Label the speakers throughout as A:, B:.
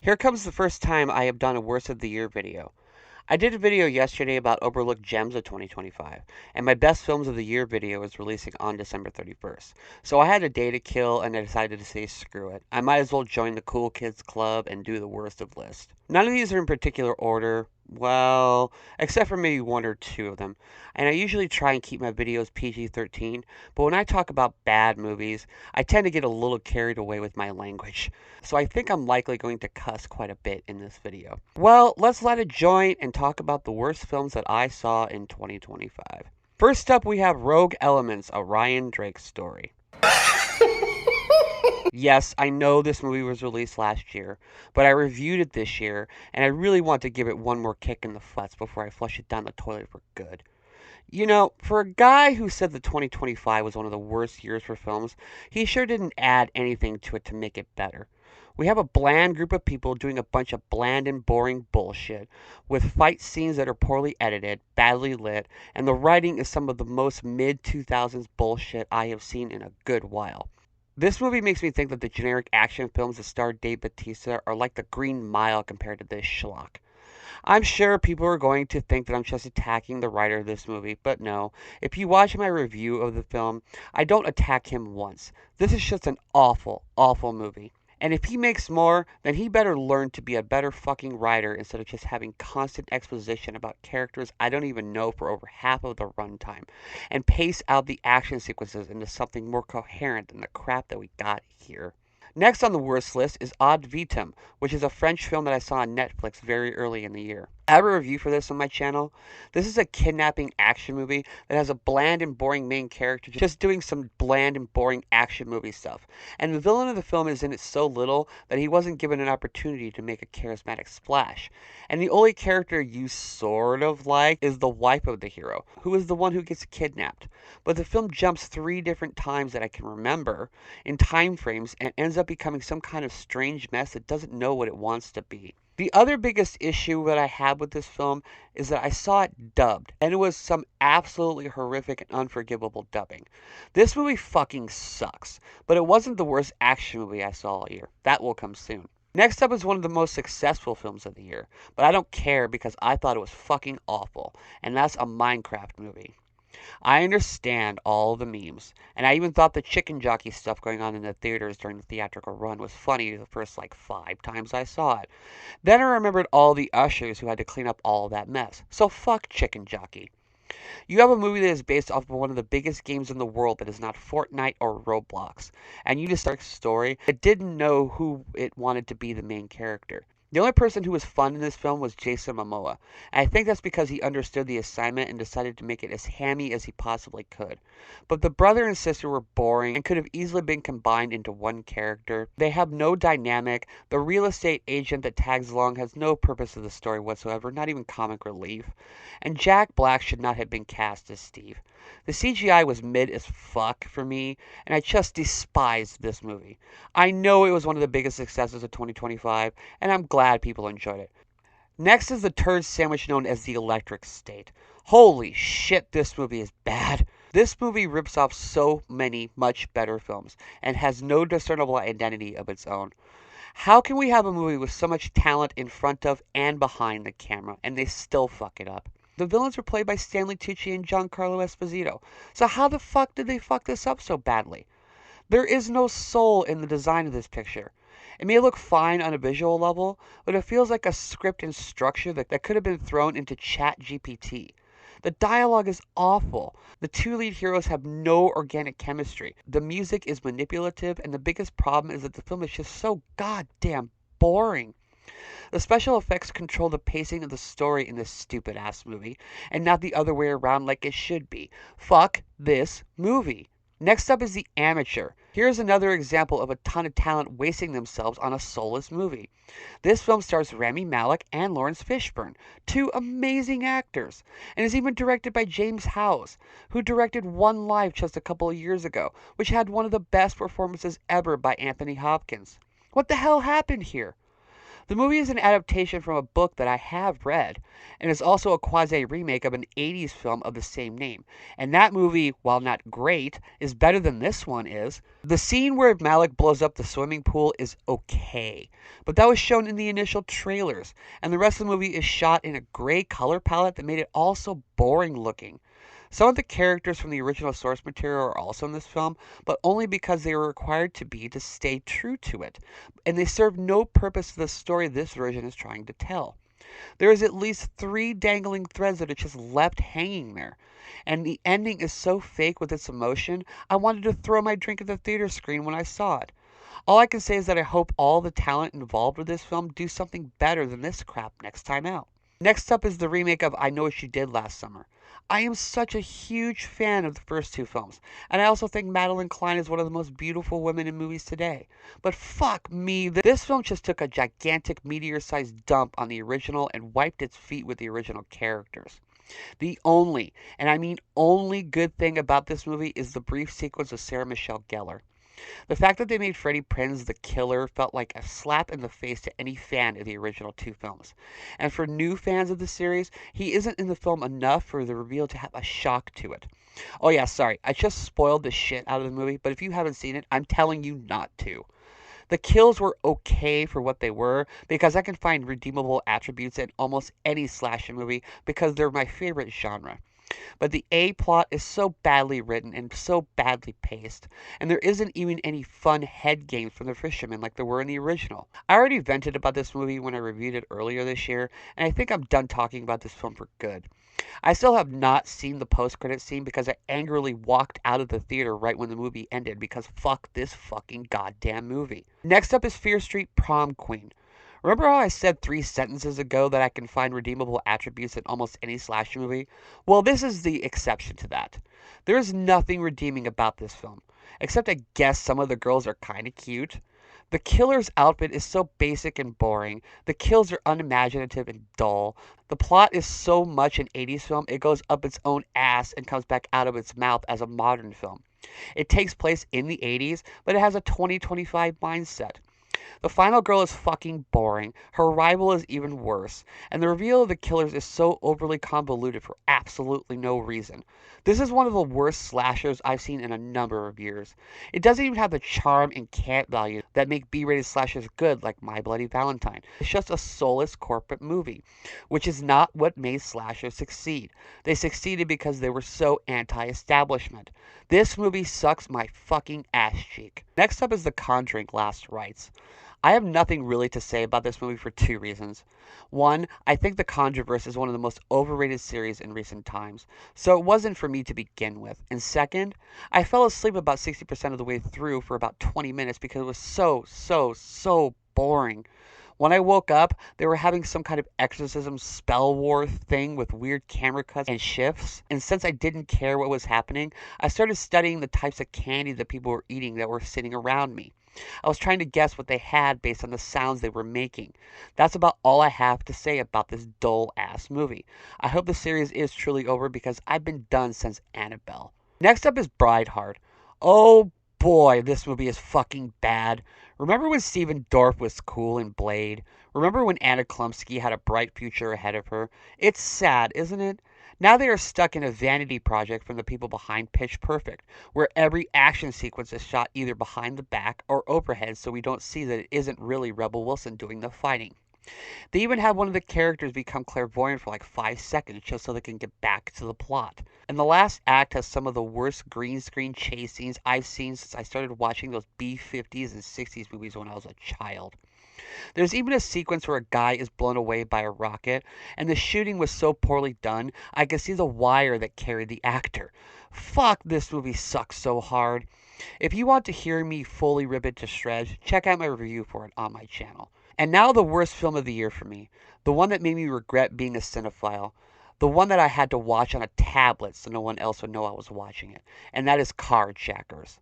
A: Here comes the first time I have done a Worst of the Year video. I did a video yesterday about overlooked gems of 2025, and my best films of the year video is releasing on December 31st. So I had a day to kill and I decided to say screw it. I might as well join the cool kids club and do the worst of list. None of these are in particular order, well, except for maybe one or two of them. And I usually try and keep my videos PG-13, but when I talk about bad movies, I tend to get a little carried away with my language. So I think I'm likely going to cuss quite a bit in this video. Well, let's light a joint and talk about the worst films that I saw in 2025. First up, we have Rogue Elements, a Ryan Drake story. Yes, I know this movie was released last year, but I reviewed it this year, and I really want to give it one more kick in the butts before I flush it down the toilet for good. You know, for a guy who said that 2025 was one of the worst years for films, he sure didn't add anything to it to make it better. We have a bland group of people doing a bunch of bland and boring bullshit, with fight scenes that are poorly edited, badly lit, and the writing is some of the most mid 2000s bullshit I have seen in a good while. This movie makes me think that the generic action films that star Dave Bautista are like the Green Mile compared to this schlock. I'm sure people are going to think that I'm just attacking the writer of this movie, but no. If you watch my review of the film, I don't attack him once. This is just an awful, awful movie. And if he makes more, then he better learn to be a better fucking writer instead of just having constant exposition about characters I don't even know for over half of the runtime, and pace out the action sequences into something more coherent than the crap that we got here. Next on the worst list is Ad Vitam, which is a French film that I saw on Netflix very early in the year. I have a review for this on my channel. This is a kidnapping action movie that has a bland and boring main character just doing some bland and boring action movie stuff. And the villain of the film is in it so little that he wasn't given an opportunity to make a charismatic splash. And the only character you sort of like is the wife of the hero, who is the one who gets kidnapped. But the film jumps 3 different times that I can remember in time frames and ends up becoming some kind of strange mess that doesn't know what it wants to be. The other biggest issue that I had with this film is that I saw it dubbed, and it was some absolutely horrific and unforgivable dubbing. This movie fucking sucks, but it wasn't the worst action movie I saw all year. That will come soon. Next up is one of the most successful films of the year, but I don't care because I thought it was fucking awful, and that's a Minecraft movie. I understand all the memes, and I even thought the chicken jockey stuff going on in the theaters during the theatrical run was funny the first like 5 times I saw it. Then I remembered all the ushers who had to clean up all that mess. So fuck chicken jockey. You have a movie that is based off of one of the biggest games in the world that is not Fortnite or Roblox, and you just start a story that didn't know who it wanted to be the main character. The only person who was fun in this film was Jason Momoa, and I think that's because he understood the assignment and decided to make it as hammy as he possibly could. But the brother and sister were boring and could have easily been combined into one character. They have no dynamic. The real estate agent that tags along has no purpose to the story whatsoever, not even comic relief. And Jack Black should not have been cast as Steve. The CGI was mid as fuck for me, and I just despised this movie. I know it was one of the biggest successes of 2025, and I'm glad people enjoyed it. Next is the turd sandwich known as The Electric State. Holy shit, this movie is bad. This movie rips off so many much better films, and has no discernible identity of its own. How can we have a movie with so much talent in front of and behind the camera, and they still fuck it up? The villains were played by Stanley Tucci and Giancarlo Esposito. So how the fuck did they fuck this up so badly? There is no soul in the design of this picture. It may look fine on a visual level, but it feels like a script and structure that could have been thrown into ChatGPT. The dialogue is awful. The 2 lead heroes have no organic chemistry. The music is manipulative, and the biggest problem is that the film is just so goddamn boring. The special effects control the pacing of the story in this stupid ass movie, and not the other way around like it should be. Fuck this movie. Next up is The Amateur. Here's another example of a ton of talent wasting themselves on a soulless movie. This film stars Rami Malek and Lawrence Fishburne, 2 amazing actors, and is even directed by James Howes, who directed One Life just a couple of years ago, which had one of the best performances ever by Anthony Hopkins. What the hell happened here? The movie is an adaptation from a book that I have read, and is also a quasi remake of an 80s film of the same name. And that movie, while not great, is better than this one is. The scene where Malik blows up the swimming pool is okay, but that was shown in the initial trailers, and the rest of the movie is shot in a gray color palette that made it all so boring looking. Some of the characters from the original source material are also in this film, but only because they were required to be to stay true to it, and they serve no purpose to the story this version is trying to tell. There is at least three dangling threads that are just left hanging there, and the ending is so fake with its emotion, I wanted to throw my drink at the theater screen when I saw it. All I can say is that I hope all the talent involved with this film do something better than this crap next time out. Next up is the remake of I Know What You Did Last Summer. I am such a huge fan of the first two films, and I also think Madeline Klein is one of the most beautiful women in movies today. But fuck me, this film just took a gigantic meteor-sized dump on the original and wiped its feet with the original characters. The only, and I mean only, good thing about this movie is the brief sequence of Sarah Michelle Gellar. The fact that they made Freddie Prinze the killer felt like a slap in the face to any fan of the original two films. And for new fans of the series, he isn't in the film enough for the reveal to have a shock to it. Oh yeah, sorry, I just spoiled the shit out of the movie, but if you haven't seen it, I'm telling you not to. The kills were okay for what they were, because I can find redeemable attributes in almost any slasher movie because they're my favorite genre. But the A plot is so badly written and so badly paced, and there isn't even any fun head games from the fishermen like there were in the original. I already vented about this movie when I reviewed it earlier this year, and I think I'm done talking about this film for good. I still have not seen the post-credit scene because I angrily walked out of the theater right when the movie ended because fuck this fucking goddamn movie. Next up is Fear Street Prom Queen. Remember how I said 3 sentences ago that I can find redeemable attributes in almost any slasher movie? Well, this is the exception to that. There is nothing redeeming about this film, except I guess some of the girls are kinda cute. The killer's outfit is so basic and boring. The kills are unimaginative and dull. The plot is so much an 80s film, it goes up its own ass and comes back out of its mouth as a modern film. It takes place in the 80s, but it has a 2025 mindset. The final girl is fucking boring, her rival is even worse, and the reveal of the killers is so overly convoluted for absolutely no reason. This is one of the worst slashers I've seen in a number of years. It doesn't even have the charm and camp value that make B-rated slashers good like My Bloody Valentine. It's just a soulless corporate movie, which is not what made slashers succeed. They succeeded because they were so anti-establishment. This movie sucks my fucking ass cheek. Next up is The Conjuring Last Rites. I have nothing really to say about this movie for two reasons. One, I think The Conjureverse is one of the most overrated series in recent times, so it wasn't for me to begin with. And second, I fell asleep about 60% of the way through for about 20 minutes because it was so boring. When I woke up, they were having some kind of exorcism spell war thing with weird camera cuts and shifts. And since I didn't care what was happening, I started studying the types of candy that people were eating that were sitting around me. I was trying to guess what they had based on the sounds they were making. That's about all I have to say about this dull ass movie. I hope the series is truly over because I've been done since Annabelle. Next up is Brideheart. Oh boy, this movie is fucking bad. Remember when Stephen Dorff was cool in Blade? Remember when Anna Klumsky had a bright future ahead of her? It's sad, isn't it? Now they are stuck in a vanity project from the people behind Pitch Perfect, where every action sequence is shot either behind the back or overhead so we don't see that it isn't really Rebel Wilson doing the fighting. They even have one of the characters become clairvoyant for like 5 seconds just so they can get back to the plot. And the last act has some of the worst green screen chase scenes I've seen since I started watching those B-50s and 60s movies when I was a child. There's even a sequence where a guy is blown away by a rocket, and the shooting was so poorly done, I could see the wire that carried the actor. Fuck, this movie sucks so hard. If you want to hear me fully rip it to shreds, check out my review for it on my channel. And now the worst film of the year for me. The one that made me regret being a cinephile. The one that I had to watch on a tablet so no one else would know I was watching it. And that is Carjackers.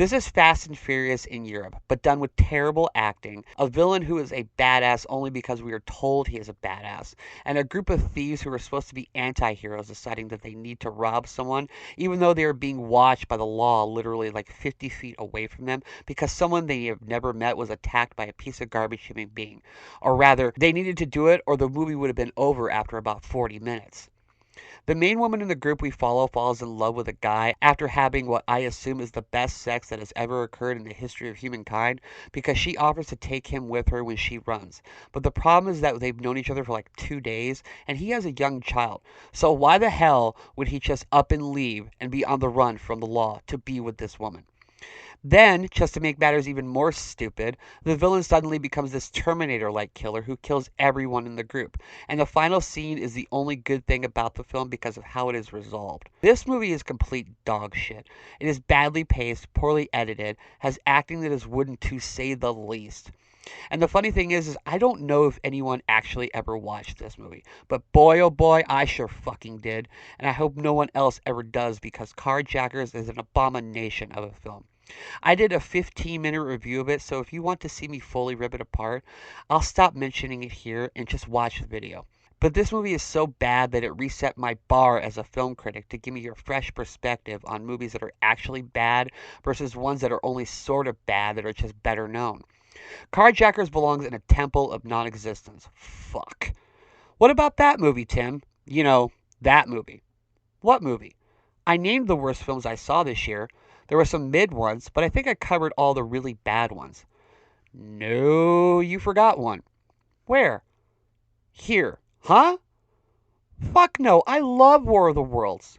A: This is Fast and Furious in Europe, but done with terrible acting, a villain who is a badass only because we are told he is a badass, and a group of thieves who are supposed to be anti-heroes deciding that they need to rob someone, even though they are being watched by the law literally like 50 feet away from them because someone they have never met was attacked by a piece of garbage human being. Or rather, they needed to do it or the movie would have been over after about 40 minutes. The main woman in the group we follow falls in love with a guy after having what I assume is the best sex that has ever occurred in the history of humankind because she offers to take him with her when she runs. But the problem is that they've known each other for like 2 days and he has a young child. So why the hell would he just up and leave and be on the run from the law to be with this woman? Then, just to make matters even more stupid, the villain suddenly becomes this Terminator-like killer who kills everyone in the group. And the final scene is the only good thing about the film because of how it is resolved. This movie is complete dog shit. It is badly paced, poorly edited, has acting that is wooden to say the least. And the funny thing is I don't know if anyone actually ever watched this movie. But boy, oh boy, I sure fucking did. And I hope no one else ever does because Carjackers is an abomination of a film. I did a 15-minute review of it, so if you want to see me fully rip it apart, I'll stop mentioning it here and just watch the video. But this movie is so bad that it reset my bar as a film critic to give me a fresh perspective on movies that are actually bad versus ones that are only sort of bad that are just better known. Carjackers belongs in a temple of non-existence. Fuck. What about that movie, Tim? You know, that movie. What movie? I named the worst films I saw this year. There were some mid ones, but I think I covered all the really bad ones. No, you forgot one. Where? Here. Huh? Fuck no, I love War of the Worlds.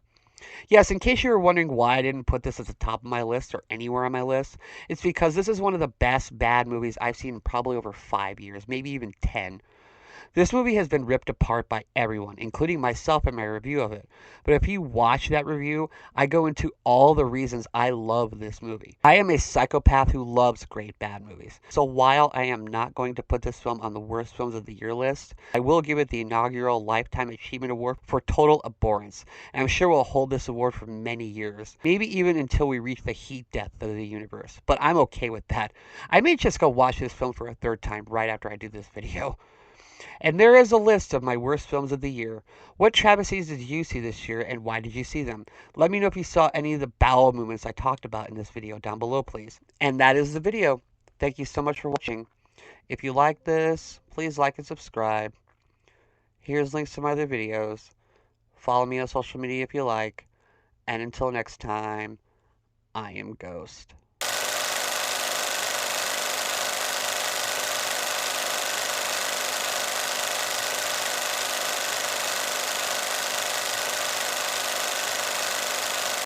A: Yes, in case you were wondering why I didn't put this at the top of my list or anywhere on my list, it's because this is one of the best bad movies I've seen in probably over 5 years, maybe even 10. This movie has been ripped apart by everyone, including myself in my review of it. But if you watch that review, I go into all the reasons I love this movie. I am a psychopath who loves great bad movies. So while I am not going to put this film on the worst films of the year list, I will give it the inaugural Lifetime Achievement Award for total abhorrence. And I'm sure we'll hold this award for many years, maybe even until we reach the heat death of the universe. But I'm okay with that. I may just go watch this film for a third time right after I do this video. And there is a list of my worst films of the year. What travesties did you see this year and why did you see them? Let me know if you saw any of the bowel movements I talked about in this video down below, please. And that is the video. Thank you so much for watching. If you like this, please like and subscribe. Here's links to my other videos. Follow me on social media if you like. And until next time, I am Ghost.